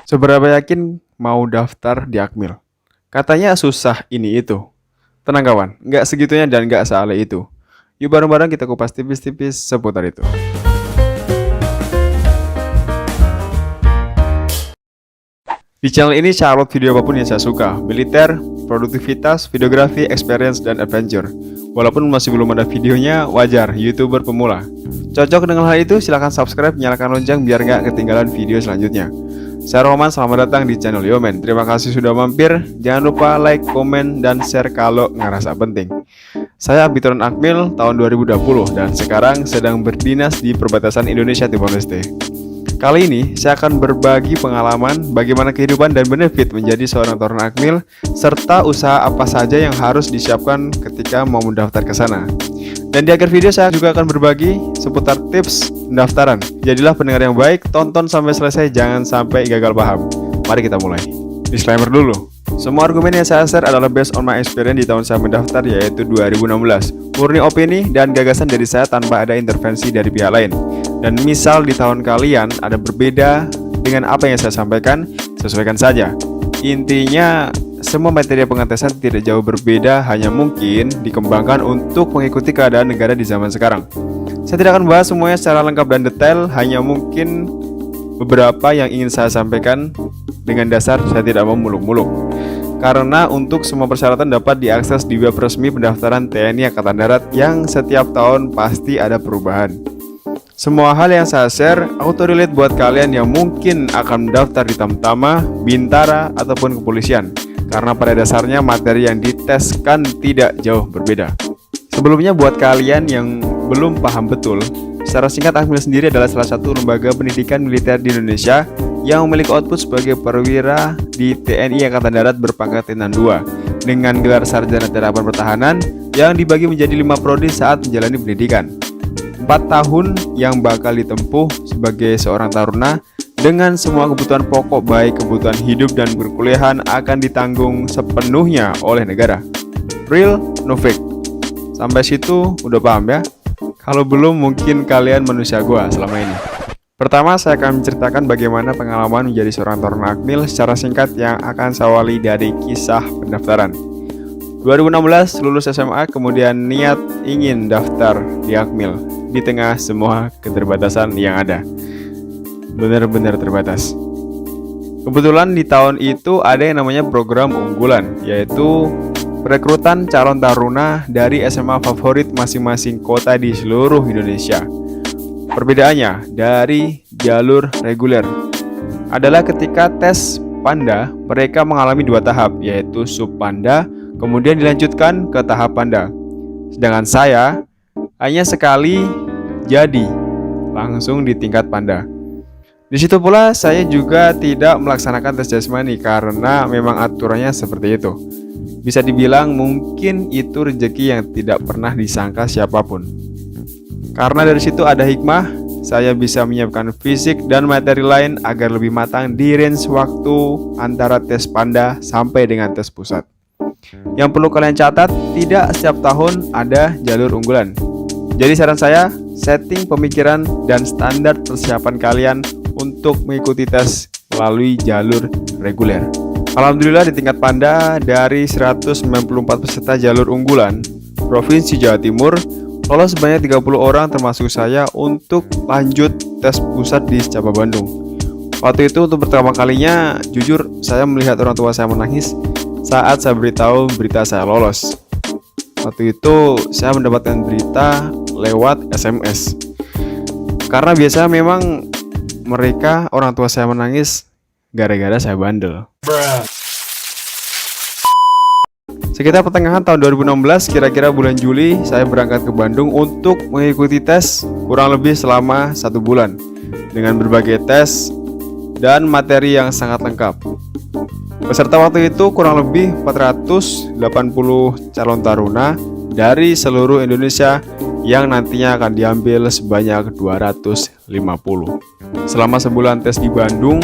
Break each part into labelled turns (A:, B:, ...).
A: Seberapa yakin mau daftar di Akmil? Katanya susah ini itu. Tenang kawan, nggak segitunya dan nggak sealai itu. Yuk bareng-bareng kita kupas tipis-tipis seputar itu. Di channel ini saya upload video apapun yang saya suka. Militer, produktivitas, videografi, experience, dan adventure. Walaupun masih belum ada videonya, wajar, YouTuber pemula. Cocok dengan hal itu, silahkan subscribe, nyalakan lonceng biar nggak ketinggalan video selanjutnya. Saya Roman, selamat datang di channel Yomen. Terima kasih sudah mampir. Jangan lupa like, komen, dan share kalau ngerasa penting. Saya Bitoran Akmil tahun 2020 dan sekarang sedang berdinas di perbatasan Indonesia Timor Leste. Kali ini saya akan berbagi pengalaman bagaimana kehidupan dan benefit menjadi seorang Taruna Akmil serta usaha apa saja yang harus disiapkan ketika mau mendaftar ke sana. Dan di akhir video saya juga akan berbagi seputar tips pendaftaran. Jadilah pendengar yang baik, tonton sampai selesai, jangan sampai gagal paham. Mari kita mulai. Disclaimer dulu. Semua argumen yang saya share adalah based on my experience di tahun saya mendaftar, yaitu 2016. Murni opini dan gagasan dari saya tanpa ada intervensi dari pihak lain. Dan misal di tahun kalian ada berbeda dengan apa yang saya sampaikan, sesuaikan saja. Intinya, semua materi pengetesan tidak jauh berbeda, hanya mungkin dikembangkan untuk mengikuti keadaan negara di zaman sekarang. Saya tidak akan membahas semuanya secara lengkap dan detail, hanya mungkin beberapa yang ingin saya sampaikan. Dengan dasar saya tidak mau muluk-muluk. Karena untuk semua persyaratan dapat diakses di web resmi pendaftaran TNI Angkatan Darat yang setiap tahun pasti ada perubahan. Semua hal yang saya share auto-relate buat kalian yang mungkin akan mendaftar di Tamtama, Bintara, ataupun kepolisian. Karena pada dasarnya materi yang diteskan tidak jauh berbeda. Sebelumnya buat kalian yang belum paham betul, secara singkat Akmil sendiri adalah salah satu lembaga pendidikan militer di Indonesia yang memiliki output sebagai perwira di TNI Angkatan Darat berpangkat Letnan 2 dengan gelar Sarjana Terapan Pertahanan yang dibagi menjadi 5 prodi saat menjalani pendidikan. 4 tahun yang bakal ditempuh sebagai seorang taruna dengan semua kebutuhan pokok baik kebutuhan hidup dan perkuliahan akan ditanggung sepenuhnya oleh negara. Real, no fake. Sampai situ udah paham ya? Kalau belum mungkin kalian manusia gua selama ini. Pertama, saya akan menceritakan bagaimana pengalaman menjadi seorang Taruna Akmil secara singkat yang akan saya awali dari kisah pendaftaran. 2016 lulus SMA, kemudian niat ingin daftar di Akmil di tengah semua keterbatasan yang ada. Benar-benar terbatas. Kebetulan di tahun itu ada yang namanya program unggulan, yaitu perekrutan calon taruna dari SMA favorit masing-masing kota di seluruh Indonesia. Perbedaannya dari jalur reguler adalah ketika tes Panda, mereka mengalami 2 tahap, yaitu Subpanda, kemudian dilanjutkan ke tahap Panda. Sedangkan saya hanya sekali jadi langsung di tingkat Panda. Di situ pula saya juga tidak melaksanakan tes jasmani karena memang aturannya seperti itu. Bisa dibilang mungkin itu rezeki yang tidak pernah disangka siapapun. Karena dari situ ada hikmah, saya bisa menyiapkan fisik dan materi lain agar lebih matang di range waktu antara tes Panda sampai dengan tes pusat. Yang perlu kalian catat, tidak setiap tahun ada jalur unggulan. Jadi saran saya, setting pemikiran dan standar persiapan kalian untuk mengikuti tes melalui jalur reguler. Alhamdulillah di tingkat Panda, dari 194 peserta jalur unggulan Provinsi Jawa Timur, lolos sebanyak 30 orang termasuk saya untuk lanjut tes pusat di Secapa Bandung. Waktu itu untuk pertama kalinya, jujur saya melihat orang tua saya menangis saat saya beritahu berita saya lolos. Waktu itu saya mendapatkan berita lewat SMS. Karena biasanya memang mereka orang tua saya menangis gara-gara saya bandel. Sekitar pertengahan tahun 2016, kira-kira bulan Juli, saya berangkat ke Bandung untuk mengikuti tes kurang lebih selama 1 bulan dengan berbagai tes dan materi yang sangat lengkap. Peserta waktu itu kurang lebih 480 calon taruna dari seluruh Indonesia yang nantinya akan diambil sebanyak 250. Selama sebulan tes di Bandung,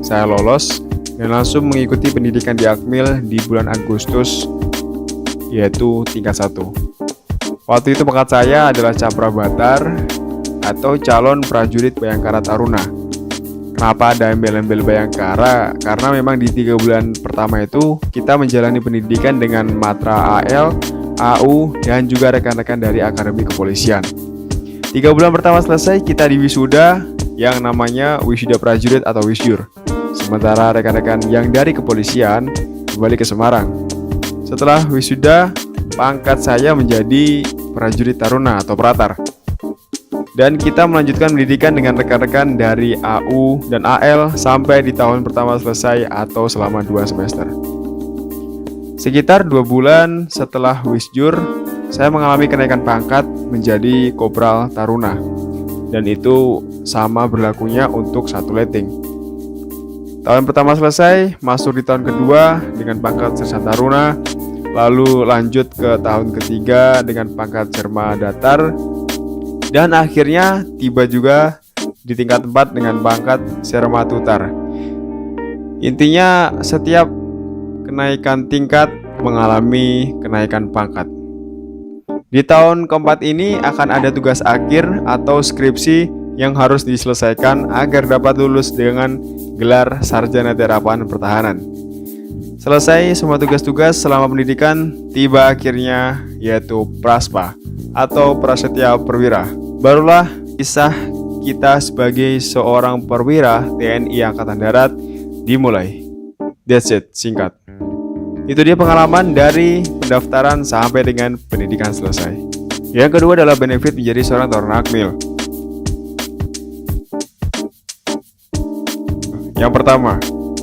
A: saya lolos dan langsung mengikuti pendidikan di Akmil di bulan Agustus, yaitu tingkat 1. Waktu itu pangkat saya adalah Caprabatar atau calon prajurit Bayangkara Taruna. Kenapa ada embel-embel Bayangkara? Karena memang di 3 bulan pertama itu kita menjalani pendidikan dengan matra AL, AU, dan juga rekan-rekan dari Akademi Kepolisian. 3 bulan pertama selesai, kita diwisuda yang namanya wisuda prajurit atau wisjur. Sementara rekan-rekan yang dari kepolisian kembali ke Semarang. Setelah wisuda, pangkat saya menjadi prajurit taruna atau pratar. Dan kita melanjutkan pendidikan dengan rekan-rekan dari AU dan AL sampai di tahun pertama selesai atau selama 2 semester. Sekitar 2 bulan setelah wisjur, saya mengalami kenaikan pangkat menjadi Kopral Taruna. Dan itu sama berlakunya untuk 1 letting. Tahun pertama selesai, masuk di tahun kedua dengan pangkat Sersan Taruna, lalu lanjut ke tahun ketiga dengan pangkat Serma Datar, dan akhirnya tiba juga di tingkat 4 dengan pangkat Serma Tutar. Intinya setiap kenaikan tingkat mengalami kenaikan pangkat. Di tahun keempat ini akan ada tugas akhir atau skripsi yang harus diselesaikan agar dapat lulus dengan gelar Sarjana Terapan Pertahanan. Selesai semua tugas-tugas selama pendidikan, tiba akhirnya yaitu Praspa atau Prasetya Perwira. Barulah kisah kita sebagai seorang perwira TNI Angkatan Darat dimulai. That's it, singkat. Itu dia pengalaman dari pendaftaran sampai dengan pendidikan selesai. Yang kedua adalah benefit menjadi seorang taruna Akmil. Yang pertama,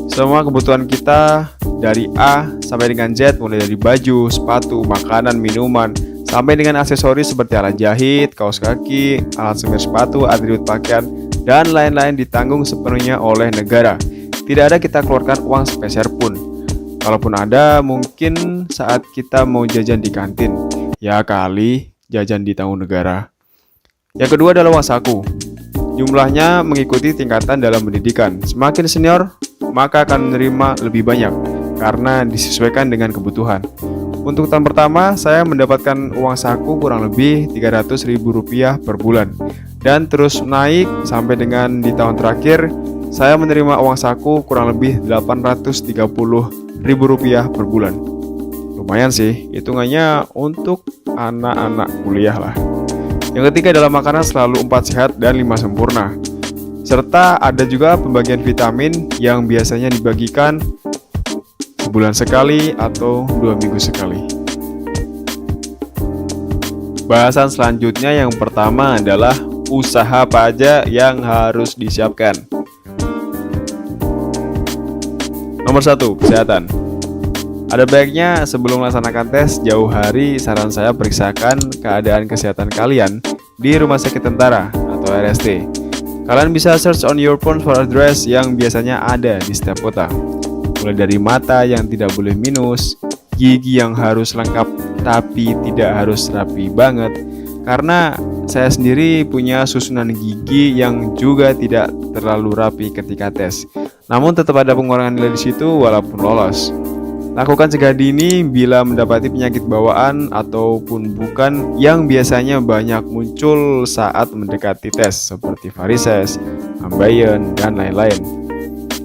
A: semua kebutuhan kita dari A sampai dengan Z, mulai dari baju, sepatu, makanan, minuman, sampai dengan aksesoris seperti alat jahit, kaos kaki, alat semir sepatu, atribut pakaian, dan lain-lain ditanggung sepenuhnya oleh negara. Tidak ada kita keluarkan uang sepeser pun. Kalaupun ada, mungkin saat kita mau jajan di kantin, ya kali jajan ditanggung negara. Yang kedua adalah uang saku. Jumlahnya mengikuti tingkatan dalam pendidikan. Semakin senior, maka akan menerima lebih banyak karena disesuaikan dengan kebutuhan. Untuk tahun pertama, saya mendapatkan uang saku kurang lebih Rp300.000 per bulan. Dan terus naik sampai dengan di tahun terakhir, saya menerima uang saku kurang lebih Rp830.000 per bulan. Lumayan sih, hitungannya untuk anak-anak kuliah lah. Yang ketiga adalah makanan selalu 4 sehat dan 5 sempurna. Serta ada juga pembagian vitamin yang biasanya dibagikan sebulan sekali atau 2 minggu sekali. Bahasan selanjutnya yang pertama adalah usaha apa aja yang harus disiapkan. Nomor 1, kesehatan. Ada baiknya sebelum melaksanakan tes jauh hari, saran saya periksakan keadaan kesehatan kalian di Rumah Sakit Tentara atau RST. Kalian bisa search on your phone for address yang biasanya ada di setiap kota. Mulai dari mata yang tidak boleh minus, gigi yang harus lengkap tapi tidak harus rapi banget. Karena saya sendiri punya susunan gigi yang juga tidak terlalu rapi ketika tes. Namun tetap ada pengurangan nilai di situ walaupun lolos. Lakukan cegah dini bila mendapati penyakit bawaan ataupun bukan yang biasanya banyak muncul saat mendekati tes seperti varises, ambeien, dan lain-lain.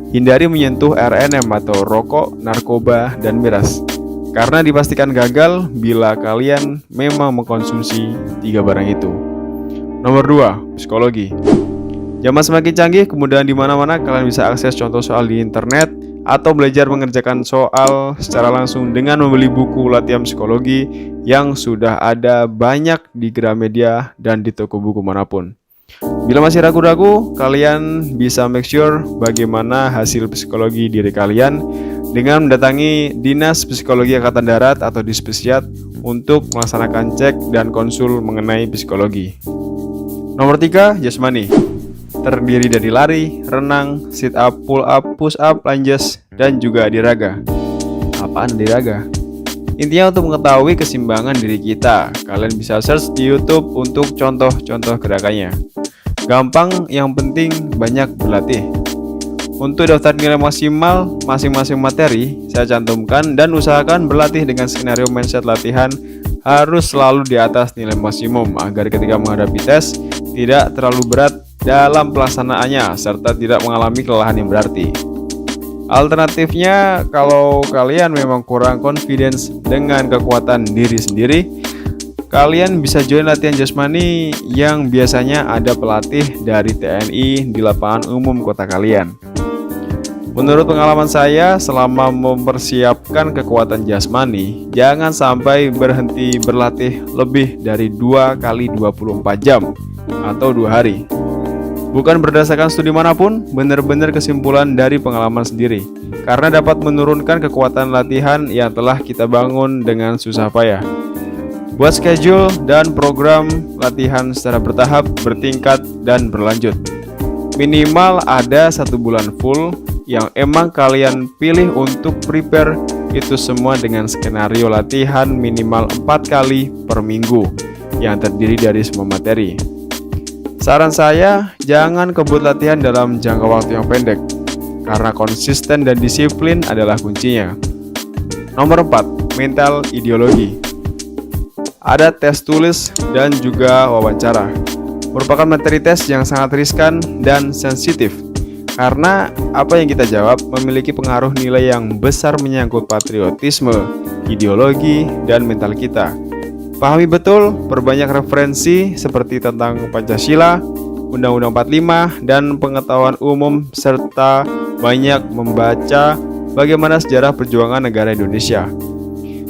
A: Hindari menyentuh RNM atau rokok, narkoba, dan miras, karena dipastikan gagal bila kalian memang mengkonsumsi 3 barang itu. Nomor 2, psikologi. Zaman semakin canggih, kemudahan di mana-mana kalian bisa akses contoh soal di internet atau belajar mengerjakan soal secara langsung dengan membeli buku latihan psikologi yang sudah ada banyak di Gramedia dan di toko buku manapun. Bila masih ragu-ragu, kalian bisa make sure bagaimana hasil psikologi diri kalian dengan mendatangi Dinas Psikologi Angkatan Darat atau Dispesiat untuk melaksanakan cek dan konsul mengenai psikologi. Nomor 3, jasmani. Terdiri dari lari, renang, sit up, pull up, push up, lunges, dan juga diraga. Apaan diraga? Intinya untuk mengetahui keseimbangan diri kita, kalian bisa search di YouTube untuk contoh-contoh gerakannya. Gampang, yang penting banyak berlatih. Untuk daftar nilai maksimal masing-masing materi, saya cantumkan dan usahakan berlatih dengan skenario mindset latihan harus selalu di atas nilai maksimum agar ketika menghadapi tes tidak terlalu berat dalam pelaksanaannya serta tidak mengalami kelelahan yang berarti. Alternatifnya, kalau kalian memang kurang confidence dengan kekuatan diri sendiri, kalian bisa join latihan jasmani yang biasanya ada pelatih dari TNI di lapangan umum kota kalian. Menurut pengalaman saya, selama mempersiapkan kekuatan jasmani, jangan sampai berhenti berlatih lebih dari 2 kali 24 jam atau 2 hari. Bukan berdasarkan studi manapun, benar-benar kesimpulan dari pengalaman sendiri, karena dapat menurunkan kekuatan latihan yang telah kita bangun dengan susah payah. Buat schedule dan program latihan secara bertahap, bertingkat, dan berlanjut. Minimal ada 1 bulan full yang emang kalian pilih untuk prepare itu semua dengan skenario latihan minimal 4 kali per minggu yang terdiri dari semua materi. Saran saya, jangan kebut latihan dalam jangka waktu yang pendek, karena konsisten dan disiplin adalah kuncinya. Nomor 4, mental ideologi. Ada tes tulis dan juga wawancara. Merupakan materi tes yang sangat riskan dan sensitif, karena apa yang kita jawab memiliki pengaruh nilai yang besar menyangkut patriotisme, ideologi, dan mental kita. Pahami betul, perbanyak referensi seperti tentang Pancasila, Undang-Undang 45, dan pengetahuan umum, serta banyak membaca bagaimana sejarah perjuangan negara Indonesia.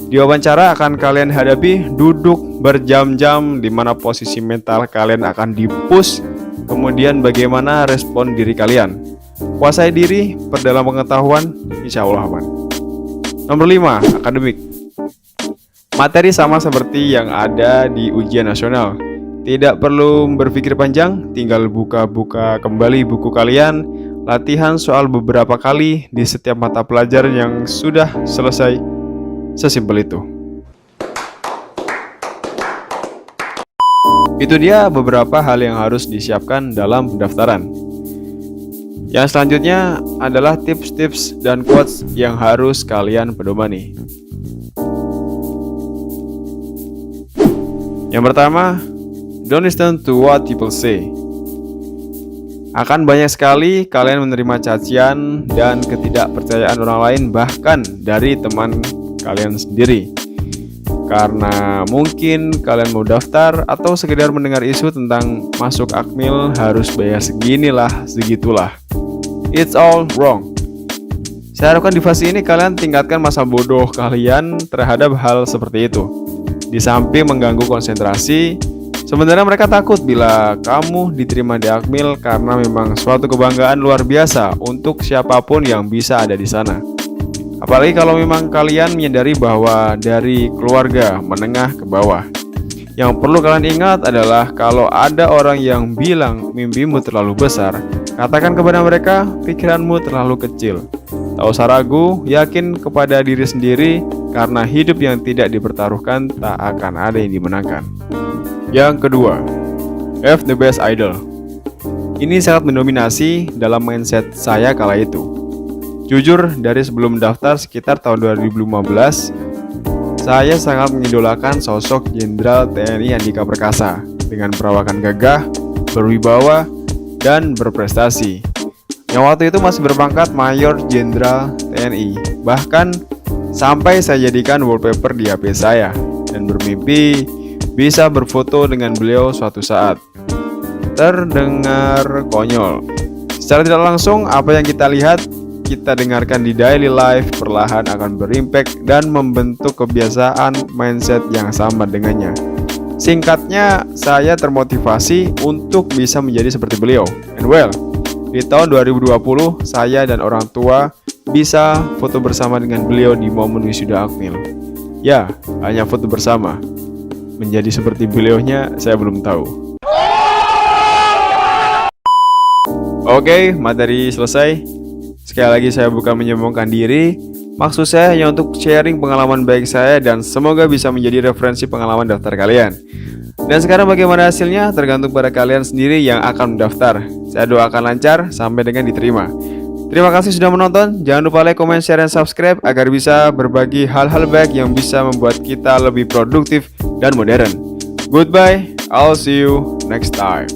A: Di wawancara akan kalian hadapi duduk berjam-jam di mana posisi mental kalian akan di-push, kemudian bagaimana respon diri kalian. Kuasai diri, perdalam pengetahuan, insya Allah aman. Nomor 5, akademik. Materi sama seperti yang ada di ujian nasional. Tidak perlu berpikir panjang, tinggal buka-buka kembali buku kalian, latihan soal beberapa kali di setiap mata pelajaran yang sudah selesai. Sesimpel itu. Itu dia beberapa hal yang harus disiapkan dalam pendaftaran. Yang selanjutnya adalah tips-tips dan quotes yang harus kalian pedomani. Yang pertama, don't listen to what people say. Akan banyak sekali kalian menerima cacian dan ketidakpercayaan orang lain, bahkan dari teman kalian sendiri. Karena mungkin kalian mau daftar atau sekedar mendengar isu tentang masuk Akmil harus bayar seginilah, segitulah. It's all wrong. Saya harapkan di fase ini kalian tingkatkan masa bodoh kalian terhadap hal seperti itu. Di samping mengganggu konsentrasi, sebenarnya mereka takut bila kamu diterima di Akmil karena memang suatu kebanggaan luar biasa untuk siapapun yang bisa ada di sana. Apalagi kalau memang kalian menyadari bahwa dari keluarga menengah ke bawah. Yang perlu kalian ingat adalah kalau ada orang yang bilang mimpimu terlalu besar, katakan kepada mereka pikiranmu terlalu kecil. Tak usah ragu, yakin kepada diri sendiri, karena hidup yang tidak dipertaruhkan tak akan ada yang dimenangkan. Yang kedua, have the best idol. Ini sangat mendominasi dalam mindset saya kala itu. Jujur, dari sebelum daftar sekitar tahun 2015, saya sangat mengidolakan sosok Jenderal TNI Andika Perkasa dengan perawakan gagah, berwibawa, dan berprestasi. Yang waktu itu masih berpangkat Mayor Jenderal TNI. Bahkan sampai saya jadikan wallpaper di HP saya dan bermimpi bisa berfoto dengan beliau suatu saat. Terdengar konyol. Secara tidak langsung, apa yang kita lihat, kita dengarkan di daily life perlahan akan berimpact dan membentuk kebiasaan mindset yang sama dengannya. Singkatnya, saya termotivasi untuk bisa menjadi seperti beliau. And well, di tahun 2020, saya dan orang tua bisa foto bersama dengan beliau di momen wisuda Akmil. Ya, hanya foto bersama. Menjadi seperti beliaunya, saya belum tahu. Oke, materi selesai. Sekali lagi saya bukan menyombongkan diri. Maksud saya hanya untuk sharing pengalaman baik saya dan semoga bisa menjadi referensi pengalaman daftar kalian. Dan sekarang bagaimana hasilnya tergantung pada kalian sendiri yang akan mendaftar. Saya doakan lancar sampai dengan diterima. Terima kasih sudah menonton. Jangan lupa like, comment, share, dan subscribe agar bisa berbagi hal-hal baik yang bisa membuat kita lebih produktif dan modern. Goodbye, I'll see you next time.